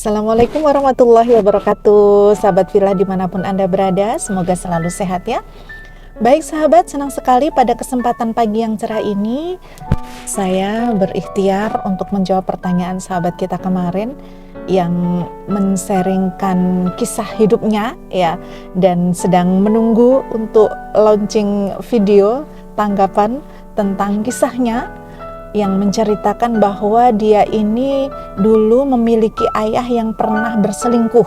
Assalamualaikum warahmatullahi wabarakatuh. Sahabat Villa dimanapun Anda berada, semoga selalu sehat ya. Baik sahabat, senang sekali pada kesempatan pagi yang cerah ini saya berikhtiar untuk menjawab pertanyaan sahabat kita kemarin yang men-sharingkan kisah hidupnya ya, dan sedang menunggu untuk launching video tanggapan tentang kisahnya yang menceritakan bahwa dia ini dulu memiliki ayah yang pernah berselingkuh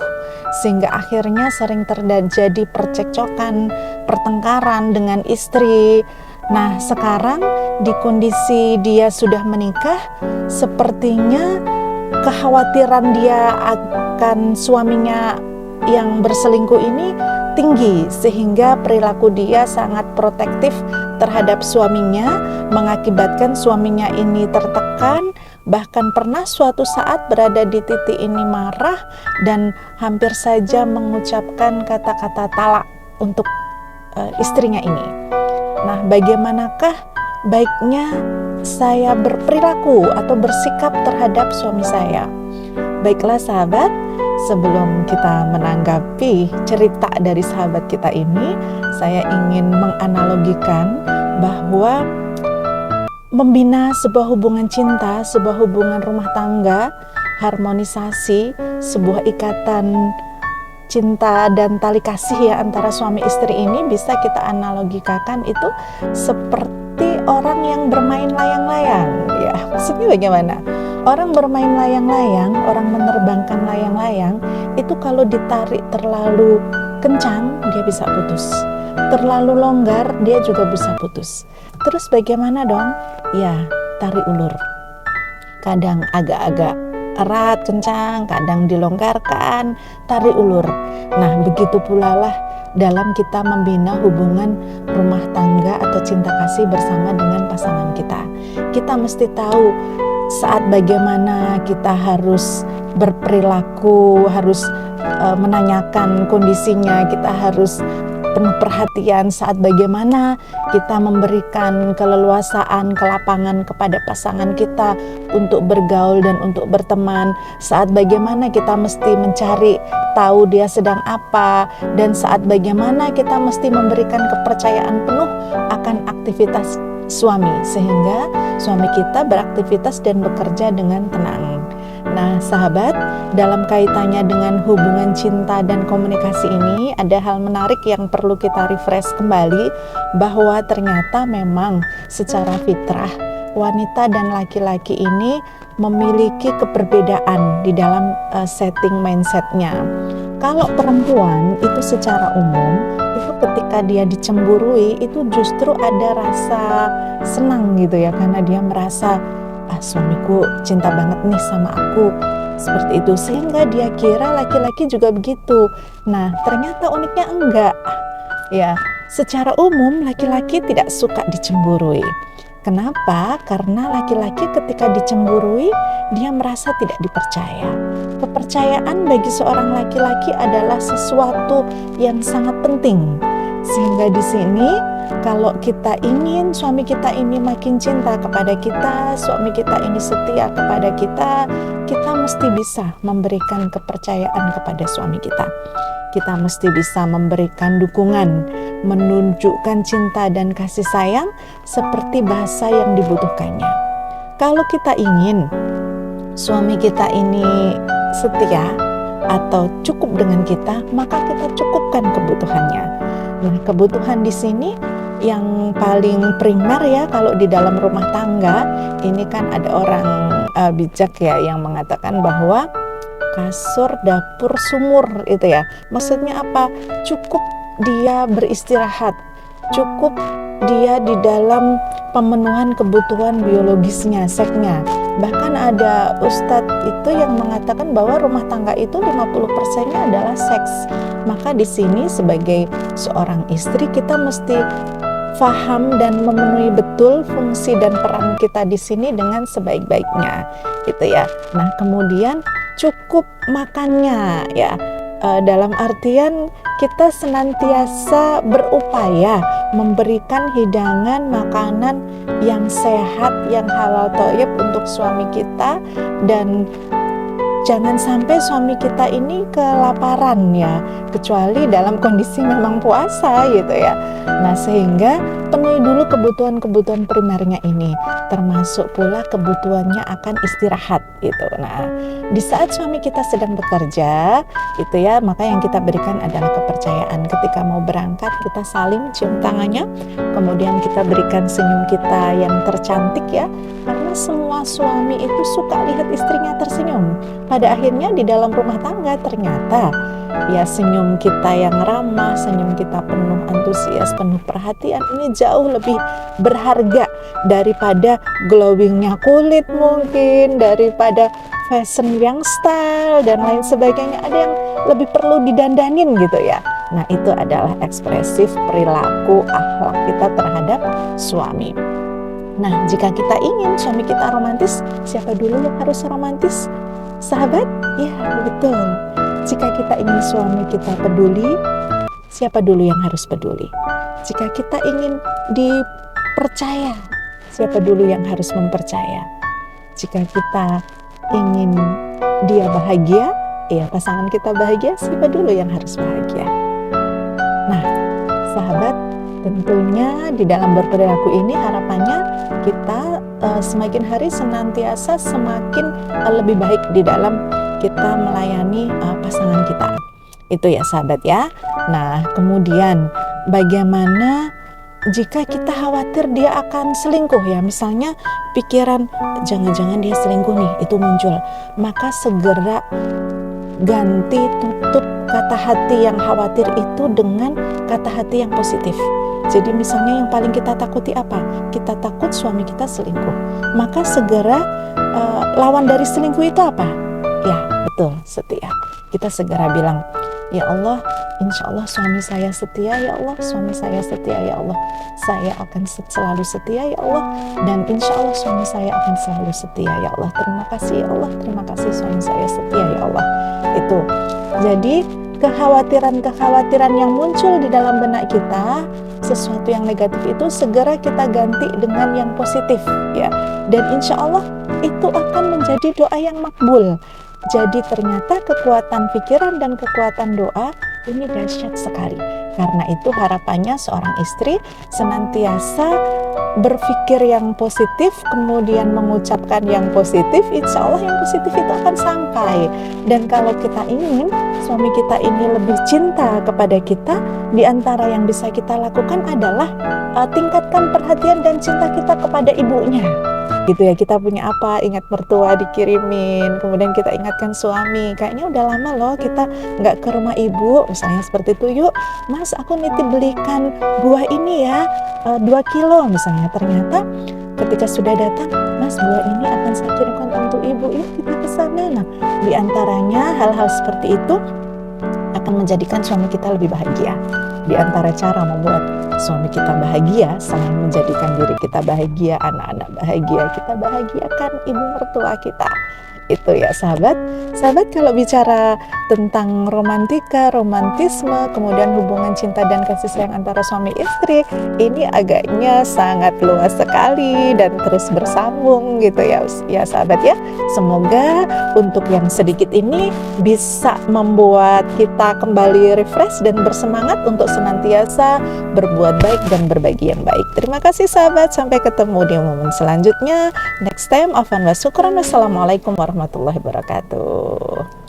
sehingga akhirnya sering terjadi percekcokan, pertengkaran dengan istri. Nah, sekarang di kondisi dia sudah menikah, sepertinya kekhawatiran dia akan suaminya yang berselingkuh ini tinggi, sehingga perilaku dia sangat protektif terhadap suaminya, mengakibatkan suaminya ini tertekan, bahkan pernah suatu saat berada di titik ini marah dan hampir saja mengucapkan kata-kata talak untuk istrinya ini. Nah, bagaimanakah baiknya saya berperilaku atau bersikap terhadap suami saya? Baiklah sahabat, sebelum kita menanggapi cerita dari sahabat kita ini, saya ingin menganalogikan bahwa membina sebuah hubungan cinta, sebuah hubungan rumah tangga, harmonisasi, sebuah ikatan cinta dan tali kasih ya antara suami istri ini bisa kita analogikakan itu seperti orang yang bermain layang-layang ya. Maksudnya bagaimana? Orang bermain layang-layang, orang menerbangkan layang-layang itu kalau ditarik terlalu kencang dia bisa putus, terlalu longgar dia juga bisa putus. Terus bagaimana dong? Ya, tarik ulur. Kadang agak-agak erat, kencang, kadang dilonggarkan, tarik ulur. Nah, begitu pula lah dalam kita membina hubungan rumah tangga atau cinta kasih bersama dengan pasangan kita. Kita mesti tahu saat bagaimana kita harus berperilaku, harus menanyakan kondisinya, kita harus penuh perhatian saat bagaimana kita memberikan keleluasaan, kelapangan kepada pasangan kita untuk bergaul dan untuk berteman, saat bagaimana kita mesti mencari tahu dia sedang apa, dan saat bagaimana kita mesti memberikan kepercayaan penuh akan aktivitas suami sehingga suami kita beraktivitas dan bekerja dengan tenang. Nah sahabat, dalam kaitannya dengan hubungan cinta dan komunikasi ini ada hal menarik yang perlu kita refresh kembali, bahwa ternyata memang secara fitrah wanita dan laki-laki ini memiliki keberbedaan di dalam setting mindsetnya. Kalau perempuan itu secara umum itu ketika dia dicemburui itu justru ada rasa senang gitu ya, karena dia merasa suamiku cinta banget nih sama aku, seperti itu, sehingga dia kira laki-laki juga begitu. Nah ternyata uniknya enggak ya, secara umum laki-laki tidak suka dicemburui. Kenapa? Karena laki-laki ketika dicemburui dia merasa tidak dipercaya. Kepercayaan bagi seorang laki-laki adalah sesuatu yang sangat penting. Sehingga di sini kalau kita ingin suami kita ini makin cinta kepada kita, suami kita ini setia kepada kita, kita mesti bisa memberikan kepercayaan kepada suami kita. Kita mesti bisa memberikan dukungan, menunjukkan cinta dan kasih sayang seperti bahasa yang dibutuhkannya. Kalau kita ingin suami kita ini setia atau cukup dengan kita, maka kita cukupkan kebutuhannya. Nah, kebutuhan di sini yang paling primer ya kalau di dalam rumah tangga ini kan ada orang bijak ya yang mengatakan bahwa kasur, dapur, sumur itu ya. Maksudnya apa? Cukup dia beristirahat, cukup dia di dalam pemenuhan kebutuhan biologisnya, seksnya. Bahkan ada ustadz itu yang mengatakan bahwa rumah tangga itu 50%-nya adalah seks. Maka di sini sebagai seorang istri kita mesti faham dan memenuhi betul fungsi dan peran kita di sini dengan sebaik-baiknya, gitu ya. Nah, kemudian cukup makannya ya. Dalam artian kita senantiasa berupaya memberikan hidangan makanan yang sehat, yang halal thayyib untuk suami kita, dan jangan sampai suami kita ini kelaparan ya, kecuali dalam kondisi memang puasa gitu ya. Nah, sehingga penuhi dulu kebutuhan-kebutuhan primernya ini, termasuk pula kebutuhannya akan istirahat gitu. Nah, di saat suami kita sedang bekerja itu ya, maka yang kita berikan adalah kepercayaan. Ketika mau berangkat kita saling cium tangannya, kemudian kita berikan senyum kita yang tercantik ya, karena semua suami itu suka lihat istrinya tersenyum. Pada akhirnya di dalam rumah tangga ternyata ya senyum kita yang ramah, senyum kita penuh antusias, penuh perhatian ini jauh lebih berharga daripada glowingnya kulit mungkin, daripada fashion yang style dan lain sebagainya. Ada yang lebih perlu didandanin gitu ya. Nah, itu adalah ekspresif perilaku akhlak kita terhadap suami. Nah, jika kita ingin suami kita romantis, siapa dulu yang harus romantis? Sahabat? Ya, betul. Jika kita ingin suami kita peduli, siapa dulu yang harus peduli? Jika kita ingin dipercaya, siapa dulu yang harus mempercaya? Jika kita ingin dia bahagia, ya pasangan kita bahagia, siapa dulu yang harus bahagia? Nah, sahabat, tentunya di dalam berperilaku ini harapannya kita semakin hari senantiasa semakin lebih baik di dalam kita melayani pasangan kita. Itu ya sahabat ya. Nah, kemudian bagaimana jika kita khawatir dia akan selingkuh ya, misalnya pikiran jangan-jangan dia selingkuh nih, itu muncul, maka segera ganti, tutup kata hati yang khawatir itu dengan kata hati yang positif. Jadi misalnya yang paling kita takuti apa? Kita takut suami kita selingkuh, maka segera lawan dari selingkuh itu apa? Ya betul, setia. Kita segera bilang, ya Allah, insya Allah suami saya setia ya Allah, suami saya setia ya Allah, saya akan selalu setia ya Allah, dan insya Allah suami saya akan selalu setia ya Allah, terima kasih ya Allah, terima kasih suami saya setia ya Allah. Itu jadi kekhawatiran-kekhawatiran yang muncul di dalam benak kita, sesuatu yang negatif itu segera kita ganti dengan yang positif ya, dan insya Allah itu akan menjadi doa yang makbul. Jadi ternyata kekuatan pikiran dan kekuatan doa ini dahsyat sekali. Karena itu harapannya seorang istri senantiasa berpikir yang positif, kemudian mengucapkan yang positif, insya Allah yang positif itu akan sampai. Dan kalau kita ingin suami kita ini lebih cinta kepada kita, di antara yang bisa kita lakukan adalah tingkatkan perhatian dan cinta kita kepada ibunya. Gitu ya, kita punya apa, ingat mertua dikirimin, kemudian kita ingatkan suami, kayaknya udah lama loh kita nggak ke rumah ibu, misalnya seperti itu, yuk mas aku nitip belikan buah ini ya 2 kilo misalnya. Ternyata ketika sudah datang, mas buah ini akan saya kirimkan untuk ibu, yuk kita ke sana. Nah, di antaranya hal-hal seperti itu akan menjadikan suami kita lebih bahagia. Di antara cara membuat suami kita bahagia, selain menjadikan diri kita bahagia, anak-anak bahagia, kita bahagiakan ibu mertua kita. Itu ya sahabat. Sahabat, kalau bicara tentang romantika, romantisme, kemudian hubungan cinta dan kasih sayang antara suami istri, ini agaknya sangat luas sekali dan terus bersambung gitu ya sahabat ya. Semoga untuk yang sedikit ini bisa membuat kita kembali refresh dan bersemangat untuk senantiasa berbuat baik dan berbagi yang baik. Terima kasih sahabat, sampai ketemu di momen selanjutnya. Next time, afwan wa syukran. Wassalamualaikum warahmatullahi wabarakatuh.